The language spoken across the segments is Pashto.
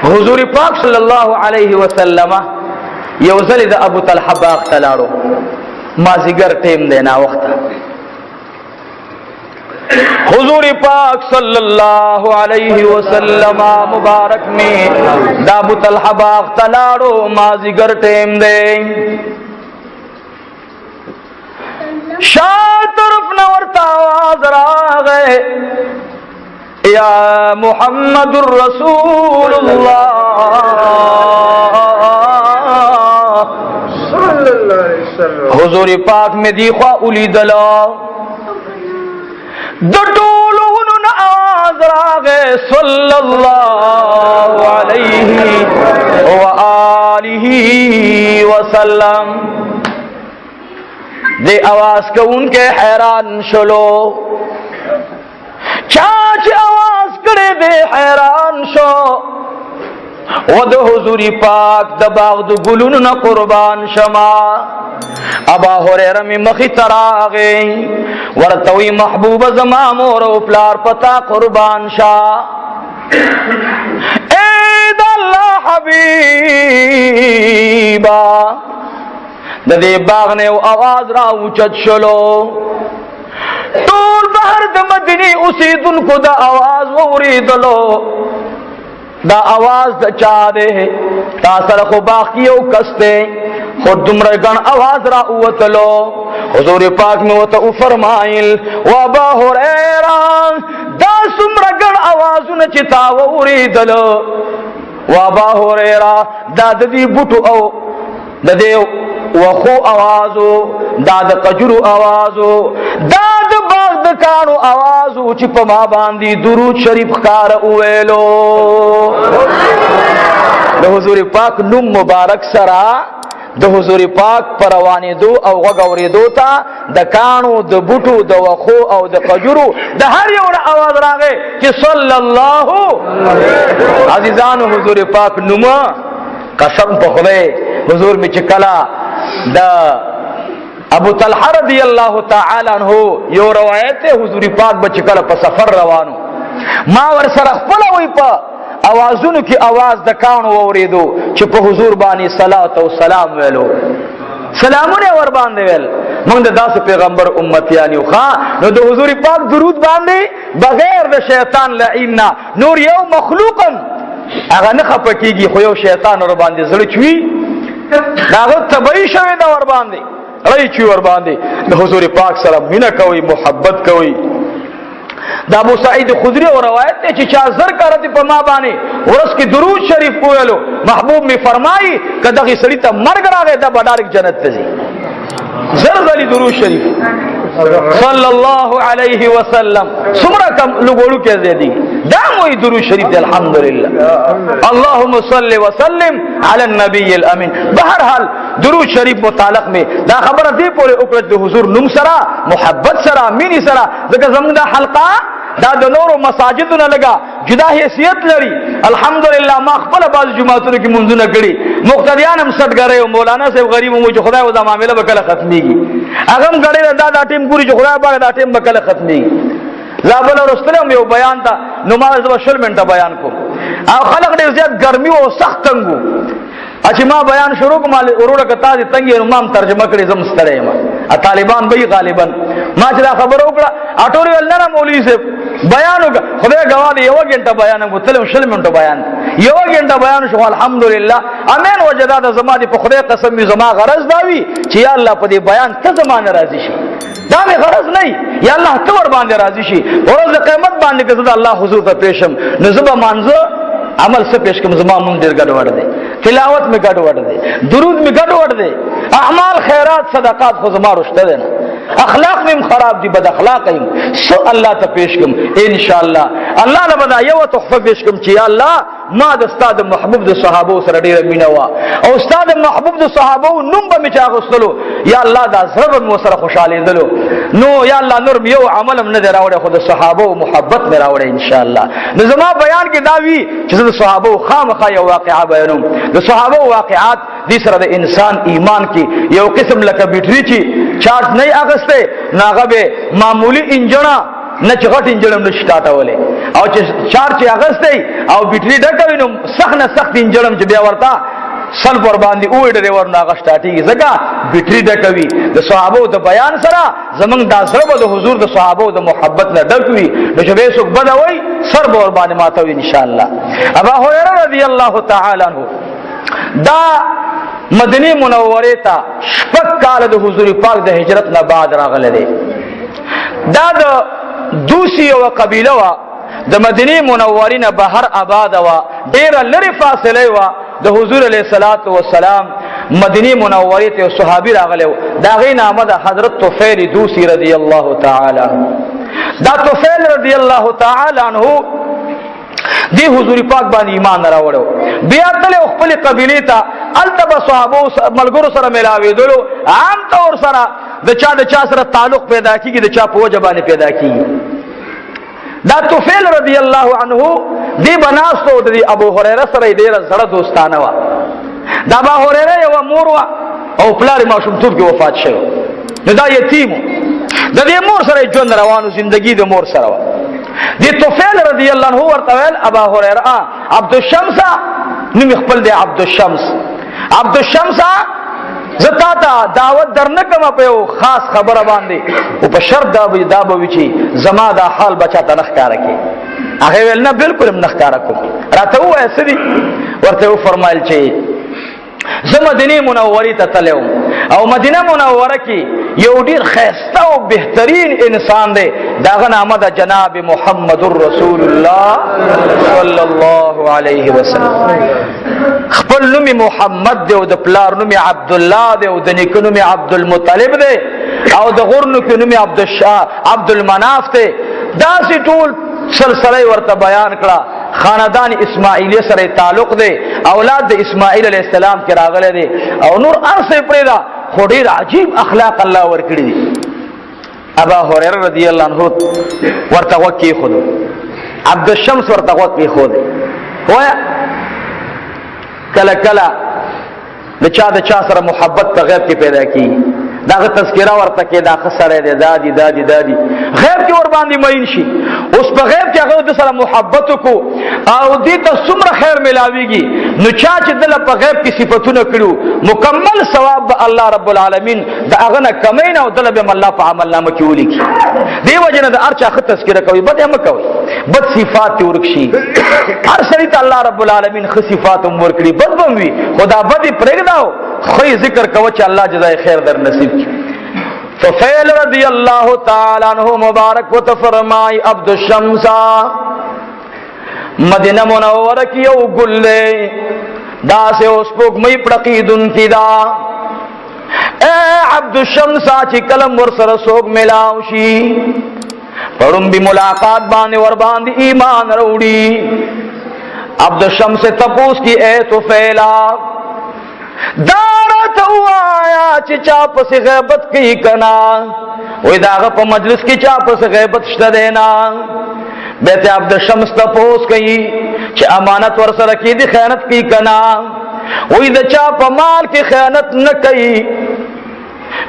حضور پاک صلی الله علیه وسلم یو ځل د ابو طلحه باغ ته لاړو، مازیګر ټیم دی نا وخت. حضور پاک صلی الله علیه وسلم مبارک میں د ابو طلحه باغ ته لاړو، مازیګر ټیم دی. شاہ طرف نہ ورتا آواز راغے، یا محمد الرسول اللہ صلی اللہ علیہ وسلم. حضور پاک میں دیخوا اولی دلا دٹولون آواز راغے صلی اللہ علیہ وآلہ وسلم. دے آواز کو ان کے حیران شلو، چاچ آواز کرے دے حیران شو. ود حضور پاک د باغ د گلون نہ قربان شما. ابا ہریرہ میں مخی تراغے ورتوی محبوب زما مور و پلار پتا قربان شاہ. اید اللہ حبیبا د دې باغ نه आवाज را اوچت شلو. ټول بهر د مدینه اوسیدونکو دا आवाज اوریدلو. دا आवाज د چا ده؟ تاسو خو باغ کیو کسته خود دمر گن आवाज را اوتلو. حضور پاک میں وته فرمایل و ابا هريره دا سمر گن आवाजونه چې تا اوریدلو. و ابا هريره دا د دې بوټو او د دې وخو آوازو، دا د قجرو آوازو، دا د باغ د کانو آوازو چې په ما باندې درود شریف ښکار ویلو. د حضور پاک نوم مبارک سره د حضور پاک پروانې دو او غوغورې دو ته د کانو د بوټو د وخو او د قجرو د هر یو آواز راغی چې صلی الله عزیزانو. حضور پاک نوم قسم په خدای حضور می چکلا دا ابو طلحه رضی اللہ تعالی عنہ یو روایت ہے، حضور پاک بچکلا په سفر روانو، ما ور سره خپل وی په اوازونو کې आवाज د کانو اوریدو چې په حضور باندې صلوات او سلام ویلو، سلامونه ور باندې ویل. موږ د داس پیغمبر امتیان یو ښا نو د حضور پاک درود باندې بغیر د شیطان لعیننا نور یو مخلوقم هغه نه خپکیږي، خو یو شیطان ور باندې زړه چوي داغه تبعی شوی دا ور باندې رای چوي ور باندې. د حضور پاک سره مینا کوي، محبت کوي. دا ابو سعید خدری اور روایت ہے چې چا زر کرتی په ما باندې ورس کې درود شریف ویلو، محبوب می فرمایي کداغه سړی ته مرګ راغی دا بډارک جنت ته ځي. زر غلی درود شریف صلی اللہ علیہ وسلم سمرا کم لوگوڑو کے زیدی دا موئی درود شریف دے الحمدللہ. اللہم صلی وسلم علی النبی الامین. بہرحال درود شریف متعلق میں دا خبر دی پورے اکرت دے حضور نم سرا محبت سرا مینی سرا دکا زمین دا حلقہ دا د نور مساجد نه لگا جدا حیثیت لري. الحمدللہ ما خپل باز جمعاتونو کې منځونه کړي، مقتدیان هم صدګره او مولانا صاحب غریب مو چې خدای ودا معاملې وکړه ختميږي، اغم غړي دا ټیم ګوري چې خدای پاک دا ټیم وکړه ختميږي. زابل اور استلم یو بیان تا نماز د شل منټه بیان کو او خلق ډیر زیات ګرمي او سخت تنګو. اچھا ما بیان شروع کوم وروړه کتا دي تنګي امام ترجمه کړي زم ستړی ما طالبان به غالبا ما چې خبر وکړه اټوري ولنه مولوی صاحب بیان وکړه خدای گواه دی یو غنټه بیان وکړم شل منټه بیان یو غنټه بیان شو. الحمدلله امين وجداد زما دي په خدای قسم می زما غرض داوي چې یا الله په دې بیان ته زمانه راضي شي، دا مې غرض نه یا الله ته ور باندې راضي شي. ورځ قیامت باندې که زه الله حضور ته پېښم نو زما مانزه عمل سے پیش کم زما مون دیر گڑ وڑ دے، تلاوت میں گڑ وڑ دے، درود میں گڑ وڑ دے، اعمال خیرات صدقات خو زما رشتہ دینا، اخلاق میں خراب دی بد اخلاق ایم سو اللہ ته پیش کم انشاءاللہ. اللہ نے بدا یو تحفہ پیش کم چې یا الله ما د استاد محبوب د صحابه سره ډیره مینا وا او استاد محبوب د صحابه نوم به می چاغستلو. یا الله دا زړه مو سره خوشاله دلو نو یا الله نور یو عمل نه دراوړه خو د صحابه محبت نه راوړه انشاءاللہ. نو زما بیان کې داوی چې د صحابه خامخا یو واقعا بیانوم. د صحابه واقعات دې سره د انسان ایمان کې یو قسم لکه بیټری چې چارج نه اغسته ناغه به معمولی انجنا نه چې غټ انجړم نشي ټاټولې او چې چارج اغستې او بیټري ډکوي نو سخت نه سخت انجړم چې بیا ورته سل پر باندې اوه ډریور نه غشتاټیږي ځکه بیټري ډکوي د صحابو د بیان سره زمنګ د سره د حضور د صحابو د محبت نه ډکوي نو چې به څوک بدوي سر پر باندې ماتوي ان شاء الله. ابو هريره رضی الله تعالی عنہ دا مدینه منوره ته شپږ کال د حضور پاک د هجرت نه بعد راغله دي. دا د دوسی او قبیله وا د مدینه منورې نه بهر آباد وا ډیر لري فاصله وا د حضور علیه الصلاۃ والسلام مدینه منورې ته صحابي راغله دا غي نامه د حضرت طفیل دوسی رضی الله تعالی عنہ. دا طفیل رضی الله تعالی عنہ دی حضور پاک باندې ایمان راوړو بیا تل خپل قبیله ته التب صحابو ملګرو سره ملاوي دلو عام طور سره د چا سره تعلق پیدا کیږي د چا په وجه باندې پیدا کیږي. دا طفیل رضی الله عنه دی بناستو د ابو هريره سره ډیر سره دوستانه وا. دا ابو هريره یو مور وا او پلار ماشومتوب کې وفات شو نو دا یتیم د دې مور سره ژوند روانو زندگی د مور سره وا. دی طفیل رضی الله عنه ورته ویل ابو هريره عبد الشمس نو خپل دی عبد الشمس عبد الشمس زتا تا دعوت درنکم په یو خاص خبره باندې او په شرط دا به وی چې زما دا حال بچا ته نخکاره کی. هغه ویل نه بالکل نخکاره کو راته وای سړي ورته فرمایل چې زه مدینه منوره ته تلم او مدینه منوره کې یو ډیر خیسته او بهترین انسان دی داغه نامه د جناب محمد رسول الله صلی الله علیه وسلم. خپل نوم محمد دی او د پلار نوم عبد الله دی او د نیکه نوم عبد المطلب دی او د غور نوم عبد المناف دی. دا سي ټول سلسله ورته بیان کړه. خاندان اسماعیلی سره تعلق دی اولاد د اسماعیل علیہ السلام کې راغله دي او نور ارسه پرېدا خو ډیر عجیب اخلاق الله ورکړي دي. ابو هريره رضی الله عنه ورته وکی خود عبد الشمس ورته وکی خود وایا کله کله د چا سره محبت په غیب کې پیدا کی داغه تذکرہ ورته کې دا خسره ده دادی غیب کې ور باندې مین شي اوس په غیب کې هغه د سره محبت کو او دې ته څومره خیر ملاويږي نو چا چې دل په غیب کې صفاتونه کړو مکمل ثواب به الله رب العالمین دا هغه نه کمین او دل به الله په عمل نامه کې ولیکي. دی وجنه د ارچا خ تذکرہ کوي بد هم کوي بد صفات ورکشي هر سړي ته الله رب العالمین خ صفات هم ورکړي بد بموي خدا بد پرېږداو خو ذکر کوي چې الله جزای خیر در نصیب کړي. طفیل رضی اللہ تعالی عنہ مبارک و تفرمائی عبد الشمس مدینہ منورہ کی او گلے دا سے اس پوک مئی پڑقیدن کی دا اے عبد الشمس چی کلم ورسر سوک ملاوشی پڑھن بھی ملاقات بانے ور باندی ایمان روڑی. عبد الشمس تپوس کی اے طفیلہ دارت آیا چی چاپ سے غیبت کی کنا وی داغا پا مجلس کی چاپ سے غیبت شتا دینا بیت عبد الشمس تپوس کی چی امانت ورسر کی دی خیانت کی کنا وی دا چاپ مال کی خیانت نکی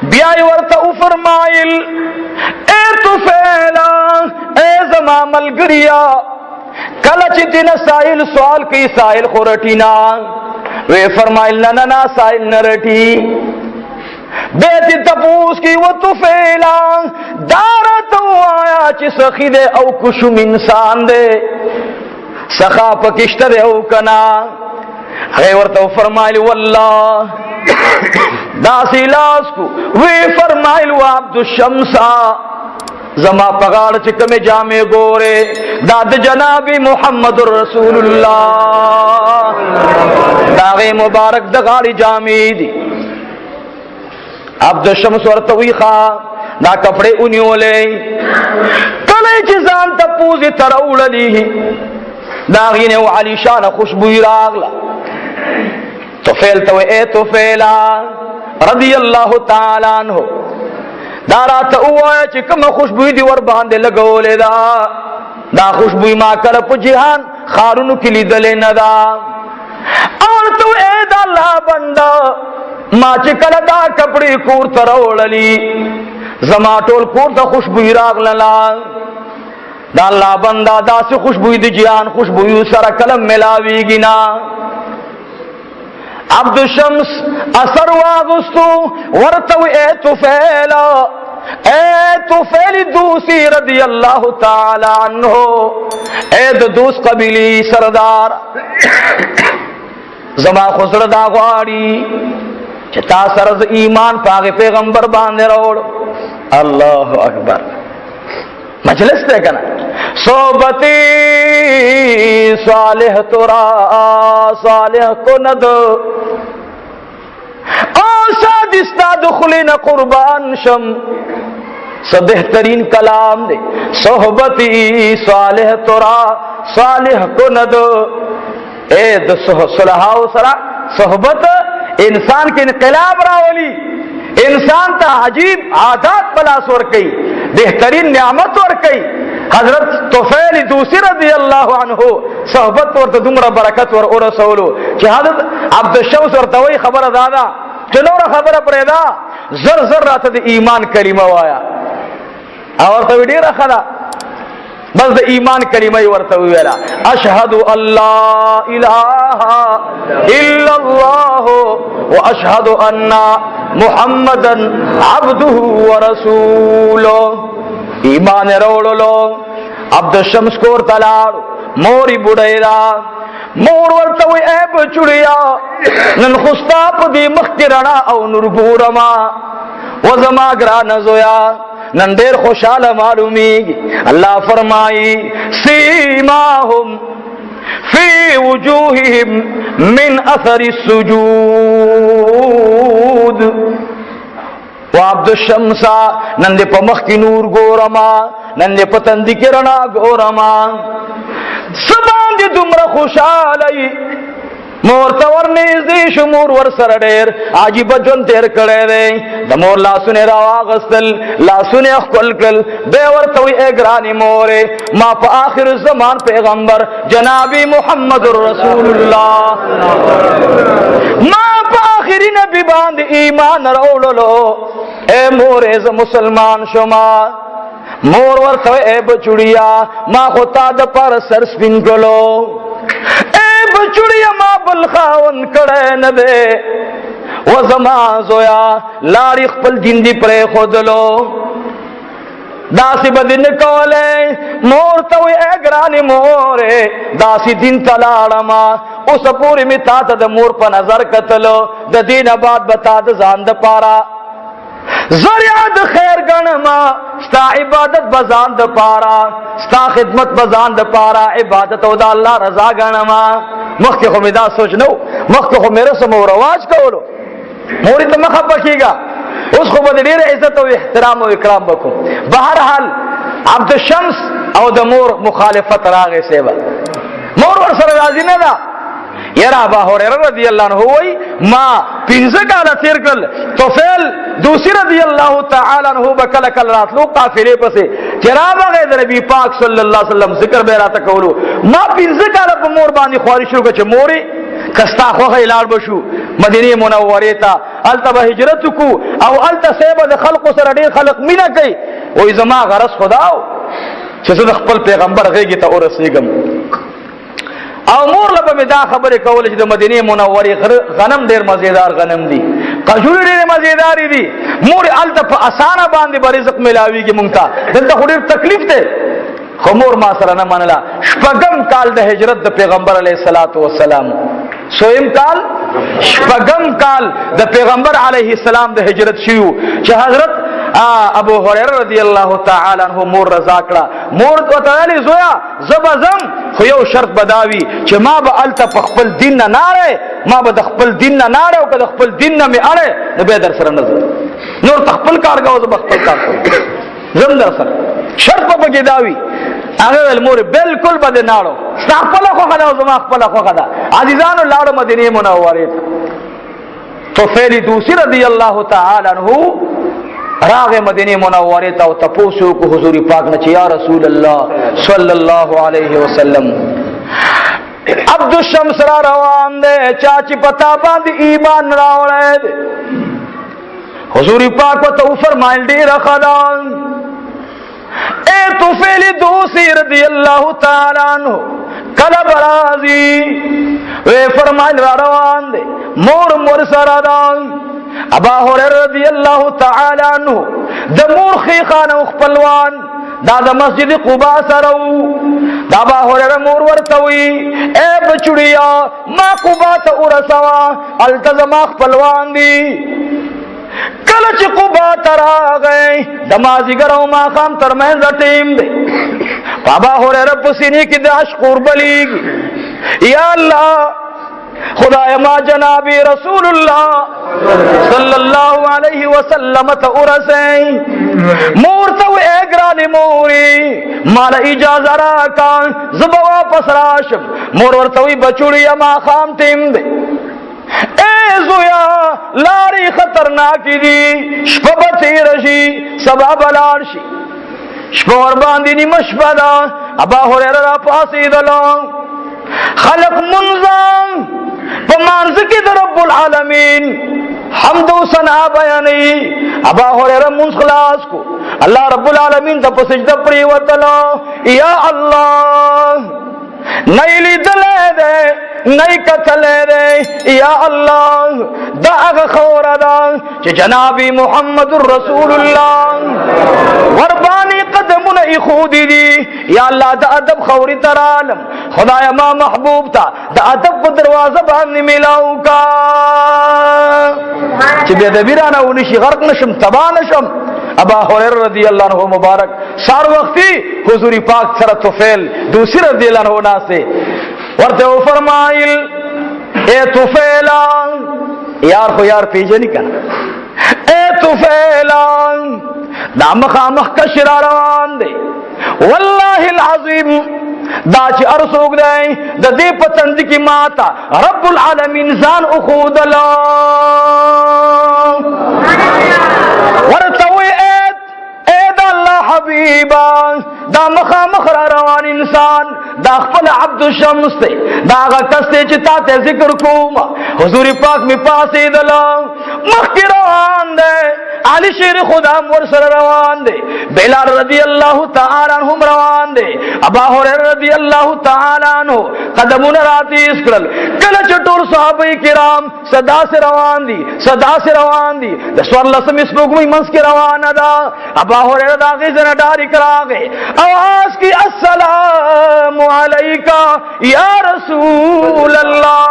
بیائی ورطا فرمائل اے طفیلا اے زمان ملگریا کل چی تینا سائل سوال کی سائل خورٹینا وی فرمائل نانا سائل نرٹی بیتی تپوس کی و طفیلا دارتو آیا چی سخی دے او کشم انسان دے سخا پکشت دے او کنا غیورتو فرمائل واللہ داسی لاس کو وی فرمائل و عبد الشمسا زما پغاڑ چکم جامع گورے داد جناب محمد رسول اللہ داغی مبارک دغاڑی جامع دی. عبد الشمس ورتوی خواہ دا کپڑے انیوں لے کلے چیزان تا پوزی تروڑ لی داغی نے وہ علی شان خوشبوئی راغلا. طفیل توی اے طفیلا رضی اللہ تعالی عنہ دارا تا اوایا چی کم خوشبوئی دی ور باندے لگو لے دا خوشبوئی ما کرپ جہان خارونو کلی دلے ندا اور تو اے دا اللہ بندہ ما چی کل دا کپڑی کور تروڑ لی زما ٹول کور تا خوشبوئی راغ للا दा अल्लाह बंदा दा से खुशबू दी जियान खुशबू सारा कलम मिलावीगी ना। अब्दुल शम्स असर वागुस्तु वर्तव ए तुफैल दूसी रदी अल्लाह ताला अन्हो ए दूस कबीली सरदार जमा खुसर दा ग्वाड़ी चता सरज ईमान पागे पैगंबर बांधे रोड। अल्लाह अकबर मजलिस देखा ना सोबती सालेह तोरा सालेह को नद आशादिस्ता दुखली न कुर्बान शम सब बेहतरीन कलाम दे सोहबती सालेह तोरा सालेह को नद ए सुलहाओ सरा सोहबत इंसान के इनकलाब रावली इंसान ता अजीब आदात पलास और कई बेहतरीन नियामत और कई हजरत तुफैल दूसी रज़ी अल्लाह अन्हु सोहबत और दुमरा बरकत और रसूल हजरत अब्दुल शम्स और तवई खबर दादा चनोर खबर परेदा जर जर रात ईमान करीमा वाया और तो वीडियो रखा बस द ईमान करीमा वर्तवेला अशहदु अल्लाह इलाहा इल्लल्लाह व अशहदु अन्ना मुहम्मदन अब्दुहु व रसूलुहु। ईमान रोड़लो अब्दुल शम्स कोर तलाड़ मोरी बुड़ेरा मोर वर्तवे ऐब चुड़िया नन खुस्ताप दी मख्तिरणा औ नुरगूरमा व जमागरा नजोया नंदेर खुशाल मालूमीगी। अल्लाह फरमाई सीमाहुम फी वजूहिहिम मिन अथरि सुजूद व अब्दुल शम्सा नंदे पमख की नूर गोरमा नंदे पतंदी किरणा गोरमा सबान दी दुमरा खुशालई मोर तवर निजी शुमूर वर सरडेर आजी बजन तेर कड़े रे दमोर लासुने रावागस्तल लासुने अखलकल बेवर तवी एग्रानी मोरे मा पा आखिर ज़मान पैगंबर जनाबी मुहम्मदुर रसूलुल्लाह मा पा आखिरी नबी बांध ईमान रोड़लो ए मोरे ज मुसलमान शुमा मोर वर तवे ए बचुड़िया मा खुता द पर सर स्पिन कलो बचुड़िया मां बलखावन कड़े न दे वो जमा जोया लाड़ी खपल जिंदी परे खुद लो दासी बदिन कोले मोर तो एग्रानी मोरे दासी दिन तलाड़मा उस पूरी मिता द मोर पर नजर कतलो द दीन बाद बता द जान द पारा ज़रियाद खैर गणमा स्ता इबादत बजान द पारा स्ता खिदमत बजान द पारा इबादत उदा अल्लाह रजा गणमा मख को मिदा सोच नो मख को मेरे समो रवाज कहो मोरी तो मख बखीगा उसको बदलीर इज्जत और एहतराम और इकराम बको। बहरहाल अब्दुल शम्स और द मोर मुखालिफत रागे सेवा मोर और सर राजी न दा यार अबा हुरैरा रज़ी अल्लाह अन्हु वही मां पिंज़ काला तिरकल तुफैल दूसरी रज़ी अल्लाह ताला अन्हु बकल कल रात लो काफिले पसे जनाब गए नबी पाक सल्लल्लाहु अलैहि वसल्लम जिक्र बेरा तकवलु मां पिंज़ काला प मोर बांधी ख्वारिश रो के मोरी कस्ता खो इलाड़ बशु मदीने मुनव्वरे ता अलता हिजरत को औ अलता सेब द खल्क सर ढेर खल्क मिना कई ओ जमा गरस खुदाओ छे खपल पैगंबर गई ता और रसीगम और मोर लब में दा खबर कौल मदीने मुनव्वरे गनम देर मजेदार गनम दी कजूरी देर मजेदारी दी मोर अल्तफ आसाना बांधी बरिजक मिलावी की मुंगता दंता खुदीर तकलीफ थे खमोर मासरा न मनला शपगम काल द हिजरत द पैगंबर अलैहिस्सलातु वस्सलाम सोयम काल शपगम काल द पैगंबर अलैहिस्सलाम द हिजरत शियु च हजरत अबू हुरैरा रज़ियल्लाहु ताला अन्हु मोर रजाकड़ा मोर तो तयाली जोया जबजम खुयो शर्त बदावी च मा ब अलता पखपल दिन न नारे मा ब दखपल दिन न नारे ओ क दखपल दिन न में अड़े न बेदर सर नजर नूर तखपल कार गाओ बखपल कार जमदर सर शर्त बगे दावी अगल मोर बिल्कुल बदे नाड़ो सापला को खदा जमा खपला को खदा अजीजान लाड़ो मदीने मुनव्वरे तो फेरी दूसरी रज़ियल्लाहु ताला अन्हु रागे मदीने मुनव्वरे ता तपोसु को हुजूर पाक ने या रसूल अल्लाह सल्लल्लाहु अलैहि वसल्लम अब्दुल शम्स रवान दे चाची पता बांध ईमान रावले दे हुजूर पाक को तो फरमाइल दी रखदा ए तो तुफैल दूसी रदी अल्लाह ताला अन्हु कला बराजी वे फरमाइल रवान दे मोर मोर सरादान अबा हुरैरा रदी अल्लाह ताला अन्हु द मूर्खी खान पहलवान दादा मस्जिद कुबा सरऊ दाबा हुरैरा मोर वरतवी ए बचुड़िया मा कुबा त उरसवा अल्तजमा पहलवान दी कलच कुबा तरा गए दमाजी गरो मा खाम तरमें टीम दे बाबा हुरैरा पसीने की दाश कुर्बलीग या अल्लाह खुदाए मा जनाबी रसूलुल्लाह सल्लल्लाहु अलैहि वसल्लम तउरसे मोर तो एग्रानी मोरी माल इजाजरा का जुबवा पसराशम मोर वरतवी बचुड़िया मा खाम टीम दे ए जोया लारी खतरनाक दी शपबती रशी सबा बलारशी शपोर बांदीनी मशबदा अबा हुरैरा पासी दलो खलक मुनज़म पमानज़ की रब्बुल आलमीन हमदो सना बयानी अबा हुरैरा मुंसखलास को अल्लाह रब्बुल आलमीन तब सजदा परी वतलो या अल्लाह नईली दले दे नई कतले दे या अल्लाह दाग खौरदा चे जनाबी मुहम्मदुर रसूलुल्लाह वरबानी कदम नहीं खूदी दी या अल्लाह दा अदब खौरी तरालम खुदाया मा महबूब था दा अदब को दरवाजा बांध मिलाऊ का चे बेदबीराना उनिशी गर्क नशम तबा नशम अबा हुरैरा रदी अल्लाह अन्हु मुबारक सार वक्ती हुजूरी पाक सर तुफैल दूसरी रदी अल्लाह अन्हु ना से वर्ते फरमाइल ए तुफैला यार को यार पीछे नहीं करना ए तुफैला दाम खामख का शिरारान दे वल्लाहिल अज़ीम दाची अरसूग दे दे पसंद की माता रब्बुल आलमीन जान उखूदला वरतवी हबीबा दा मखा मखरा रवान इंसान दा खपल अब्दुल शम्स से दागा कस्ते चिताते जिक्र कुमा हुजूरी पाक में पासे दला मखरवान दे आली शेर खुदा मुरसल रवान दे बिलाल रदी अल्लाह ताला अन्हु रवान दे अबा हुरैरा रदी अल्लाह ताला अन्हु कदमुन राती इसकल कल चटुर सहाबे किराम सदा से रवान दी दसवार लसम इसबुग में मंस के रवान अदा अबा हुरैरा दागे जना डारी करा गए आवाज की अस्सलामु अलैका या रसूल अल्लाह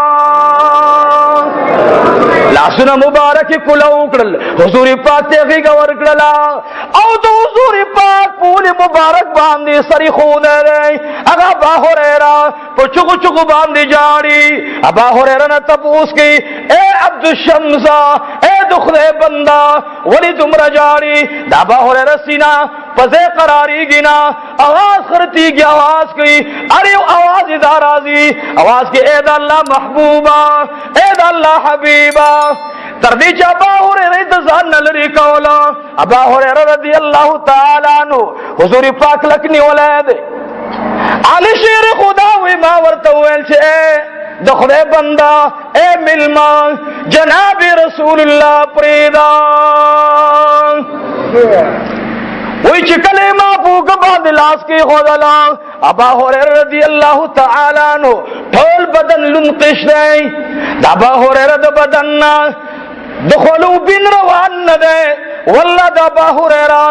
लासुना मुबारक कुला उकड़ल हुजूरी पाक तेगी गवर कड़ला औ तो हुजूरी पाक पूरी मुबारक बांधी सरी खून रे अगा अबा हुरैरा पुचुक चुक बांधी जाड़ी अबा हुरैरा ने तपूस की ए अब्दुल शम्सा ए दुखरे बंदा वली तुमरा जाड़ी अबा हुरैरा सीना पजे करारी गिना आवाज करती की आवाज की अरे आवाज इदाराजी आवाज के एद अल्लाह महबूबा एद अल्लाह हबीबा तरदी अबा हुरैरा इंतजार नलरी कौला अबा हुरैरा रदी अल्लाह ताला अन्हु हुजूरी पाक लकनी औलाद आली शेर खुदा हुई मावर तवेल छे दखदे बंदा ए मिलमा जनाबी रसूलुल्लाह प्रेदा वही चिकले माफूक बाद लाश की खोदला अबा हुरैरा रदी अल्लाह ताला अन्हु ठोल बदन लुनकिश दे अबा हुरैरा द बदन ना दखलू बिन रवान न दे वल्ला द अबा हुरैरा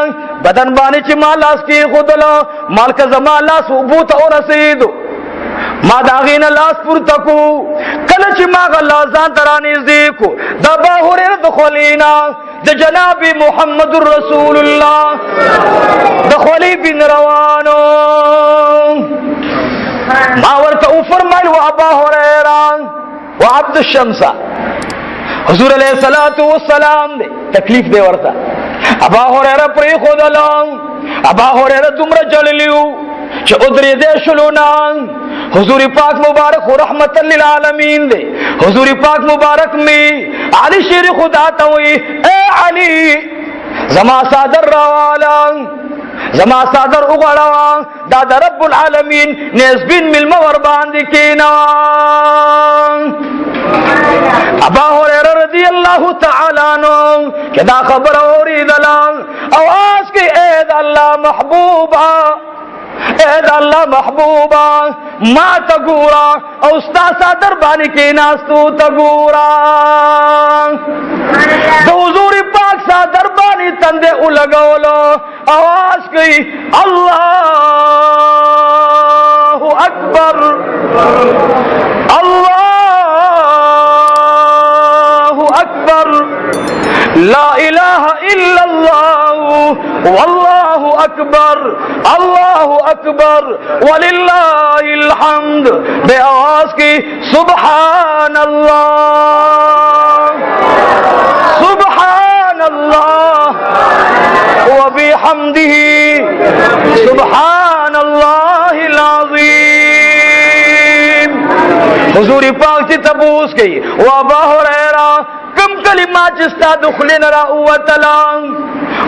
बदन बानी ची मालास की खोदला माल का जमा लाश उबूत और रसीद मा दागीन लाश पुर तकू कलच मा गल्ला जान तरानी देखो द अबा हुरैरा दखलीना द जनाबी मुहम्मदुर रसूलुल्लाह दखली बिन रवानो मावर का फरमाइल व अबा हुरैरा व अब्दुल शम्सा हुजूर अलैहिस्सलातु वस्सलाम दे तकलीफ दे वरता अबा हुरैरा प्रे खोदला अबा हुरैरा तुमरा जल लियो च उदरी दे शुलुना हुजूर पाक मुबारक रहमतल लिल आलमीन दे हुजूर पाक मुबारक में अली शेर खुदा तवी ए अली जमा सादर रवाला जमा सादर उगड़वा दादा रब्बुल आलमीन नेस्बिन मिलमा वरबान दिकीना अबा हुरैरा रदी अल्लाह ताला अन्हु के दा खबर औरी दला आवाज के ए अल्लाह महबूबा اے دا اللہ محبوبا ما تگورا او ستا صدر بانی کے ناستو تگورا دا حضور پاک صدر بانی تندے لگولو آواز کی اللہ اکبر اللہ اکبر لا الہ الا اللہ واللہ اکبر اللہ اکبر وللہ الحمد بے آواز کی سبحان اللہ سبحان اللہ وبحمدہ سبحان اللہ العظیم حضور پاک سے تبوس کی وابا ہریرہ کم کلمات جستا دخلین را اوتلان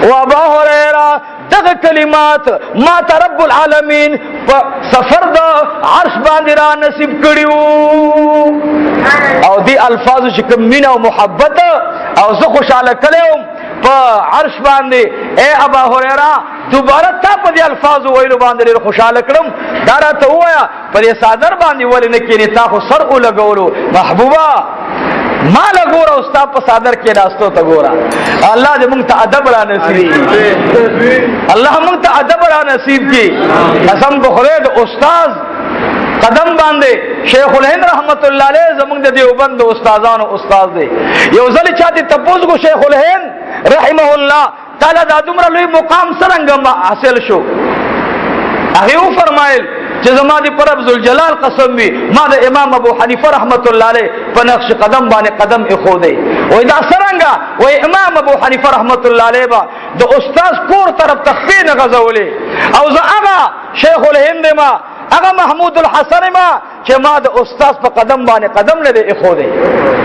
وابا ہریرہ دغ کلمات ما تا رب العالمین سفر دا عرش باندرا نصیب کریو او دی الفاظ شکم مین و محبت او زو خوشحال کلیوم پا عرش باندے اے ابا ہریرہ دوبارہ تا پا دی الفاظ ویلو باندے خوشحال کرم دارا تا ہوا پا دی صادر باندے ولی نکینی تا خو سر او لگولو محبوبہ ما لگورا استا پا صادر کے راستو تا گورا اللہ دے منگتا ادب را نصیب کی اللہ منگتا ادب را نصیب کی قسم بخورید استاذ قدم باندے شیخ الہند رحمت اللہ علیہ زمانگ دے دیوبند استاذان و استاذ دے یہ ازلی چاہتی تپوز کو شیخ الہند رحمہ اللہ تعالی دا دمرا لوی مقام سرنگم حاصل شو اخیو فرمائل کہ زمان دی پر عبدالجلال قسم بھی ما دا امام ابو حنیفہ رحمت اللہ علیہ پا نقش قدم بانے قدم اخودے وی دا سرنگا وی امام ابو حنیفہ رحمت اللہ علیہ با دا استاذ پور طرف تخفین غزولے او زا اگا شیخ الہند ما اگا محمود الحسن ما کہ ما دا استاذ پا قدم بانے قدم لے اخودے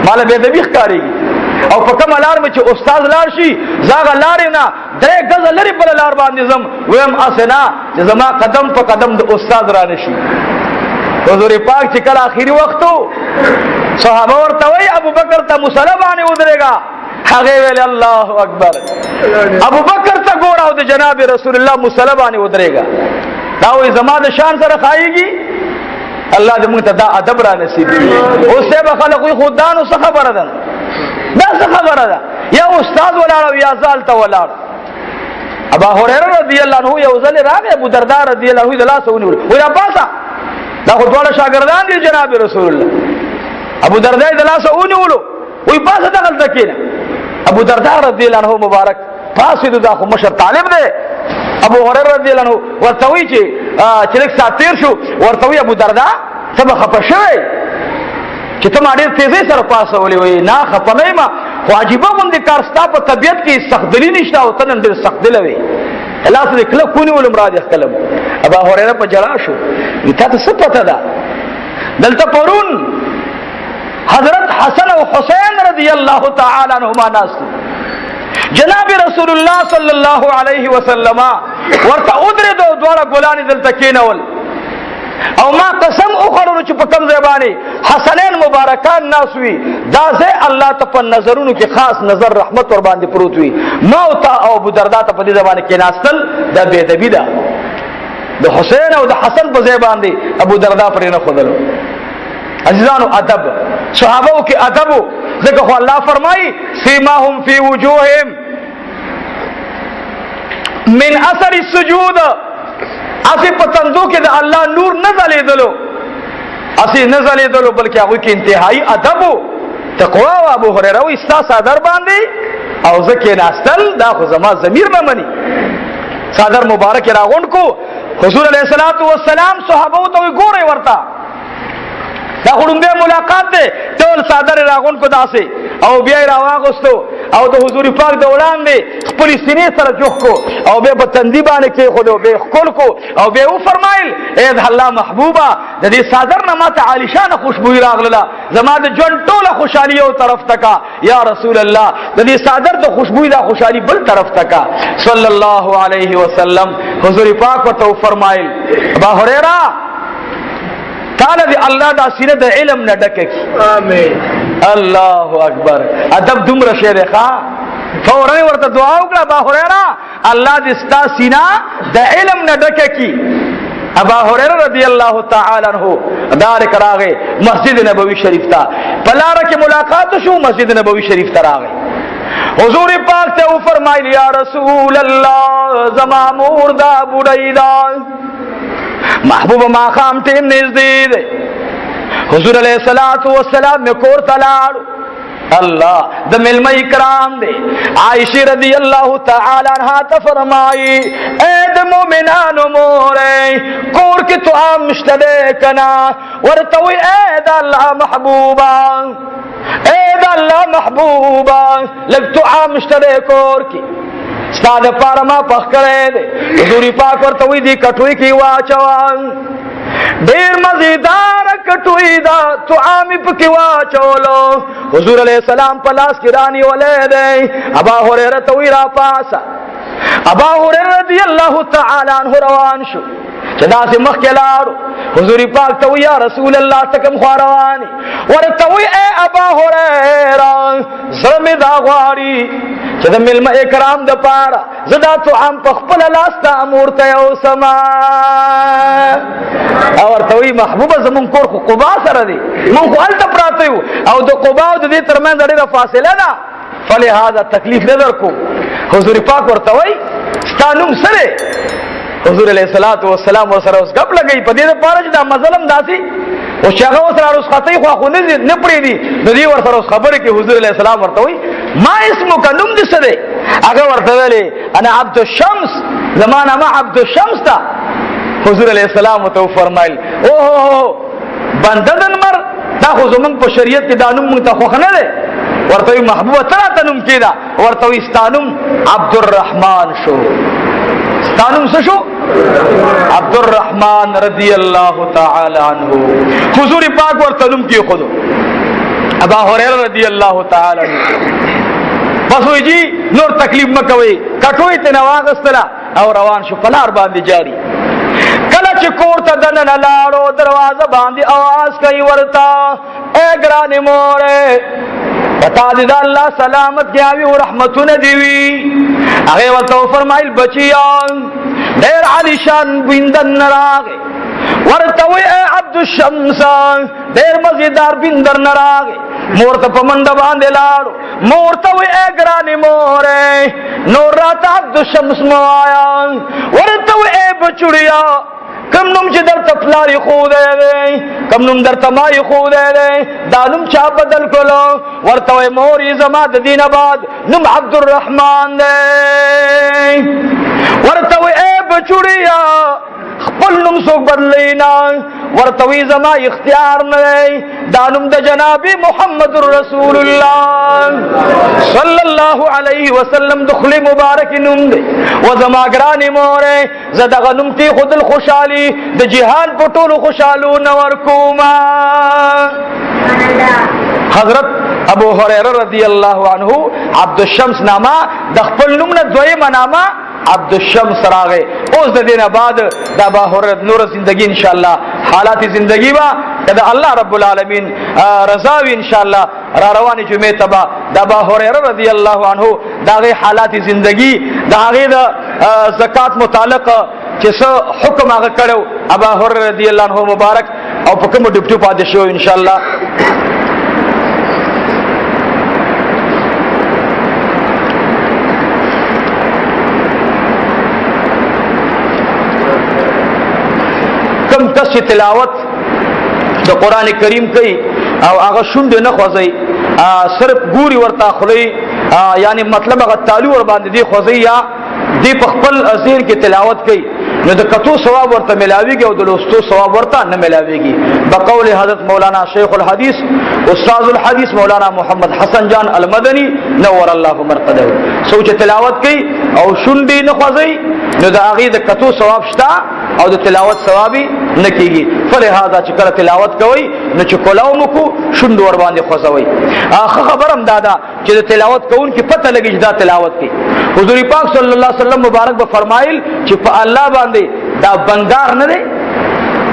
مالا بے دبیخ کاری گی او په کوم لار مې چې استاد لار شي زاغه لارې نه درې غزه لري بل لار باندې زم ویم اسنا چې زما قدم په قدم د استاد را نشي حضور پاک چې کله اخیری وختو صحابه ورته وی ابو بکر ته مصلی باندې ودرېګا هغه ویل الله اکبر ابو بکر ته ګور او د جناب رسول الله مصلی باندې ودرېګا دا وی زما د شان سره خایيږي الله دې موږ ته دا ادب را نصیب کړي اوسه به خلک خودانو څه خبره ده دا څه خبره ده یا استاد ولاړ یا زال ته ولاړ ابا هريره رضی الله عنه یو ځل راغی ابو درداء رضی الله عنه دلاسه ونیول وی پاسا دا خو ټول شاګردان دي جناب رسول الله ابو درداء دلاسه ونیول وی پاسا دغل تکینه ابو درداء رضی الله عنه مبارک پاسې دا خو مشر طالب دی ابو هريره رضی الله عنه ورته وی چې لک ساتیر شو ورته وی ابو درداء سبا خپشوي چې ته ما ډېر تیزی سره پاسولې وې نه خپه نه یم خو عجیبه غوندې کار ستا په طبیعت کې سخت دلي نشته او ته نن ډېر سخت دله وې لاس دې کلک ونیولم را دې ښکلم ابا هريره په ژړا شو تا ته څه پته ده دلته پرون حضرت حسن او حسین رضی الله تعالی عنهما ناست جناب رسول الله صلی الله علیه وسلم ورته ودرېدو دواړه ګلانې دلته کېنول او ما قسم اخرونو چې په کم ځای باندې حسنین مبارکان ناس وي دا ځای الله ته په نظرونو کې خاص نظر رحمت ور باندې پروت وي ما او تا او ابو درداء ته په دې ځای باندې کېناستل دا بې ادبي ده د حسین او د حسن په ځای باندې ابو درداء پرې نه ښودلو عزیزانو ادب صحابو کې ادب ځکه خو الله فرمایي سیماهم فی وجوههم من اثر السجود اسی پتندو کې د الله نور نه ځلېدلو اسی نه ځلېدلو بلکې هغه کې انتهایی ادب تقوا او ابو هريره او استا صدر باندې او ځکه ناستل دا خو زما ضمیر نه مني صدر مبارک راغون کو حضور علیہ الصلوۃ والسلام صحابه ته ګوره ورتا دا خړومبه ملاقات ده ټول صدر راغون کو داسې او بیا راواغستو او د حضور پاک د وړاندې خپل سینې سره جوخ کو او بیا په تندی باندې کې خو به خپل کو او بیا و فرمایل اے الله محبوبا د دې صدر نه ماته عالیشانه خوشبوئی راغله زما د جون ټوله خوشالي او طرف تکا یا رسول الله د دې صدر د خوشبوئی د خوشالي بل طرف تکا صلی الله علیه وسلم حضور پاک ته فرمایل ابا هريره تعالی دی الله دا سینه د علم نه ډکه کی آمین الله اکبر ادب دومره شه ده ښا فورا ورته دعا وکړه ابا هريره الله دې ستا سینه د علم نه ډکه کی ابا هريره رضی الله تعالی عنہ دار کراغه مسجد نبوی شریف تا پلار کی ملاقات شو مسجد نبوی شریف تا راغه حضور پاک ته فرمایلی یا رسول الله زما مردا بډایدا محبوب ما خام ټیم نږدې ده حضور علیہ الصلوۃ والسلام میں کور تلاړو اللہ د ملما اکرام دے عائشہ رضی اللہ تعالی عنہا ته فرمائی اے د مومنان مورے کور کی تو عام مشتدے کنا ورتوی اے د اللہ محبوبا اے د اللہ محبوبا لگ تو عام مشتدے کور کی استاد پارما پخ کرے دے حضور پاک ورتوی دی کټوی کی واچوان ډیر مزیدار کټوی دا تو عامی پکی واچولو حضور علیہ السلام پلاس کی رانی ولے دے ابا ہریرہ توی را پاسا ابا ہریرہ رضی اللہ تعالی عنہ روان شو چدا سے مخ کے لارو حضور پاک توی یا رسول اللہ تکم خواروانی ورتوی اے ابا ہریرہ زرمی دا غواری چدا ملما اکرام دا پارا زدا تو عام پخپل لاستا امورتا یو سما اور توی محبوبہ زمون کور کو قبا سره دی مون خو الته پراته یو او د قبا او د دې ترمن ډیره فاصله ده فلهذا تکلیف نه درکو حضور پاک ورته وای ستانوم سره حضور علیہ الصلوۃ والسلام ورسره اوس غپ لګی په دې لپاره چې دا مظلم داسي او شاغه ورسره اوس خطې خو نه پړې دي د دې ورسره اوس خبره کې حضور علیہ السلام ورته وای ما اسمک نوم دې سره هغه ورته ویلي انا عبد الشمس زمانہ ما عبد الشمس تا حضور علیہ السلام تو فرمایل اوه بنددن مر دا خو زمون په شریعت کې دانوم مونږ ته خو نه ده ورته محبوبه ترا تنوم کیدا ورته استانوم عبد الرحمن شو استانوم څه شو عبد الرحمن رضی اللہ تعالی عنہ حضور پاک ورته نوم کې خود ابا هريره رضی اللہ تعالی عنہ بس وی جی نور تکلیف مکوي کټوي ته نواغستلا او روان شو پلار باندې جاری کله چې کور ته دننه لاړو دروازه باندې आवाज کوي ورتا اے ګرانې مورې پتا دې الله سلامت دیاوي او رحمتونه دیوي هغه ورته فرمایل بچیان ډېر علی شان بندن راغې ورته وی اے عبد الشمس ډېر مزیدار بندر راغې مور ته پمنډ باندې لاړو مور ته وی اے ګرانې مورې نور راته عبد الشمس مو آیا ورته وی اے بچړیا کم نوم چې درته پلاری خو دی کم نوم درته مای خو دی دا نوم چا بدل کړو ورته وی مورې زما د دین آباد نوم عبد الرحمن دی ورته وی اے بچړیا خپل نوم څوک بدلینا ورته وی زما اختیار نه دی دا نوم د جناب محمد رسول الله صلی الله علیه وسلم دخل مبارک نوم دی و زما ګرانې مورې زه دغه نوم تی خودل خوشحالي د جهان په ټولو خوشحالو نه ورکوما حضرت ابو هريره رضی اللہ عنہ عبد الشمس نامہ د خپل نوم نه دویمه نامہ عبد الشمس راغه اوس د دینه بعد د ابو هريره نور زندگی ان شاء الله حالات زندگی با د الله رب العالمین رضا وی ان شاء الله را روانه جمعه تبا د ابو هريره رضی الله عنه دغه حالات زندگی دغه د زکات متعلق چې څه حکم هغه کړو ابو هريره رضی الله عنه مبارک او په کوم ډیپټي پاتې شو ان شاء الله کم کس چې تلاوت د قران کریم کوي او هغه شونډ نه خوځي صرف ګوري ورته خوري یعنی مطلب هغه تعالی ور باندې دی خوځي یا دی په خپل ازیر کې تلاوت کوي نو د کتو ثواب ورته ملاويږي او د لوستو ثواب ورته نه ملاويږي بقول حضرت مولانا شیخ الحدیث استاد الحدیث مولانا محمد حسن جان المدنی نور الله مرقده سوچ تلاوت کوي او شونډې نه خوځي نو د هغه د کتو ثواب شته او د تلاوت ثوابي نه کیږي فلهذا چې کله تلاوت کوي نو چې کولاو مکو شوند ور باندې خوځوي اخه خبرم دادا چې د تلاوت کوون کې پته لګي چې دا تلاوت کوي حضور پاک صلی الله علیه وسلم مبارک به فرمایل چې په الله باندې دا بنگار نه دی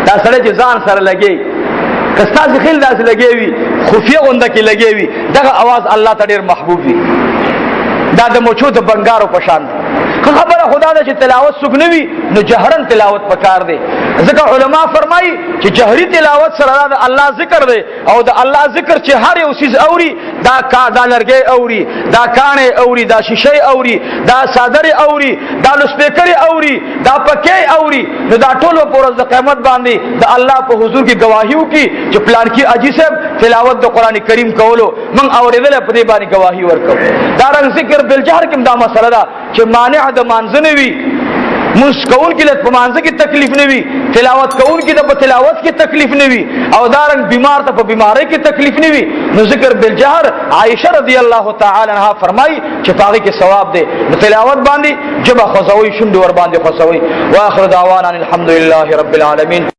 دا سره چې ځان سره لګي کستا ځخیل داس لګي خفیه غونډه کې لګي دغه आवाज الله ته ډیر محبوب وي دا د موچو د بنگارو په شان خبره خدا ده چې تلاوت سګنوي نو جهرن تلاوت پکار دی. ځکه علما فرمایي چې جهري تلاوت سره د الله ذکر دی او د الله ذکر چې هر یو چیز اوري دا لرګي اوري، دا کانه اوري، دا شیشه اوري، دا صادر اوري، دا لسپیکر اوري، دا پکې اوري، نو دا ټول په ورځ د قیامت باندې د الله په حضور کې گواهیو کې چې پلان کې اجي صاحب تلاوت د قران کریم کولو من اوریدل په دې باندې گواهی ورکو. دا رنګ ذکر بالجهر کې دا مسله ده چې مانع د مانځنه وي، مسکون کې په مانځه کې تکلیف نه وي، تلاوت کون کې د تلاوت کې تکلیف نه وي، او دا رنګ بیمار ته په بیماری کې تکلیف نه وي، نو ذکر بالجهر عائشہ رضی الله تعالی عنها فرمایي چې پاغي کې ثواب دی. تلاوت باندې جبه خصوي شوند ور باندې خصوي. واخر دعوانا الحمدلله رب العالمین.